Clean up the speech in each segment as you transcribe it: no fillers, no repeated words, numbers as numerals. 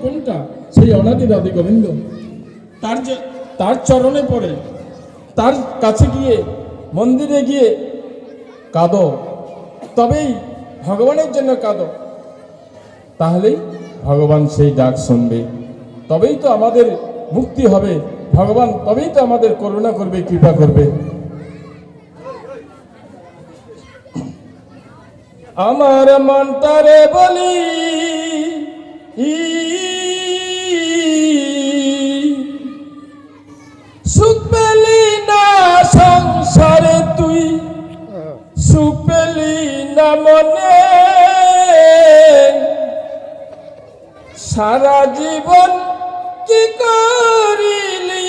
কোনটা? সেই অনাদি রাধে গোবিন্দ। তার চরণে পড়ে, তার কাছে গিয়ে, মন্দিরে গিয়ে কাঁদো, তবেই ভগবানের জন্য কাঁদো, তাহলেই ভগবান সেই ডাক শুনবে, তবেই তো আমাদের মুক্তি হবে। ভগবান তবেই তো আমাদের করুণা করবে, কৃপা করবে। আমার মনটারে বলি সুখ পেলি না সংসারে, তুই সুখ পেলি না মনে, সারা জীবন কি করিলি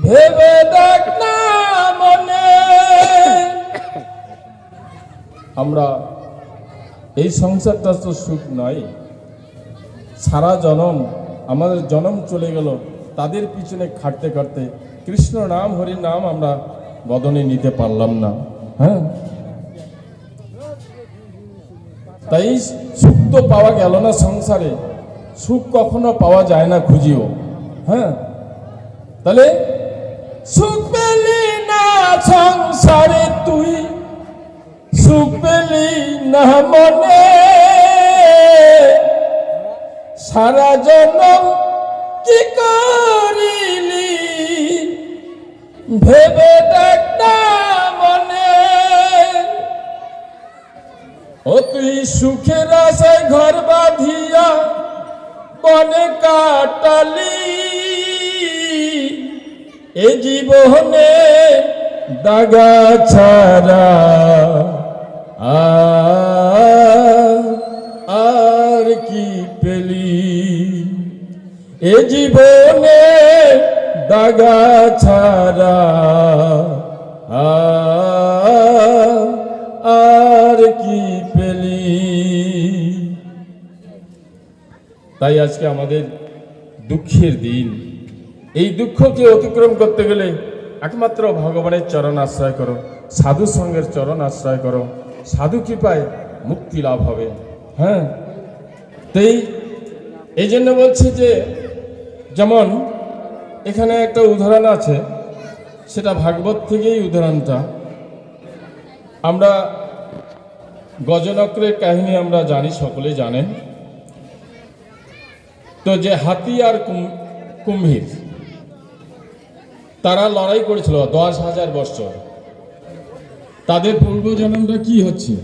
ভেবে দেখ না মনে। আমরা এই সংসারটা তো সুখ নয়। সারা জনম, আমাদের জনম চলে গেল তাদের পিছনে খাটতে খাটতে, কৃষ্ণ নাম হরি নাম আমরা বদনে নিতে পারলাম না। হ্যাঁ, তাই সুখ তো পাওয়া গেল না সংসারে, সুখ কখনো পাওয়া যায় না খুঁজিও। হ্যাঁ, তাহলে সুখ পেলি না সংসারে, তুই সুখ পেলি না মনে, সারা জনম কি করিলি ভেবে দেখ না মনে। ও তুই সুখের আশায় ঘর বাঁধিয়া বনে কাটালি, এ জীবনে দাগা ছাড়া আর কি পেলি, এ জীবনে দাগা ছাড়া আর কি পেলি। তাই আজকে আমাদের দুঃখের দিন। এই দুঃখকে অতিক্রম করতে গেলে একমাত্র ভগবানের চরণ আশ্রয় করো, সাধু সঙ্গের চরণ আশ্রয় করো, সাধু কৃপায় মুক্তি লাভ হবে। হ্যাঁ, তাই এই জন্য বলছি যে, যেমন এখানে একটা উদাহরণ আছে, সেটা ভাগবত থেকেই উদাহরণটা। আমরা গজনক্রের কাহিনী আমরা জানি, সকলে জানেন তো, যে হাতি আর কুম্ভীর তারা লড়াই করেছিল 10,000 বছর। তাদের পূর্বজন্মটা কি হচ্ছে?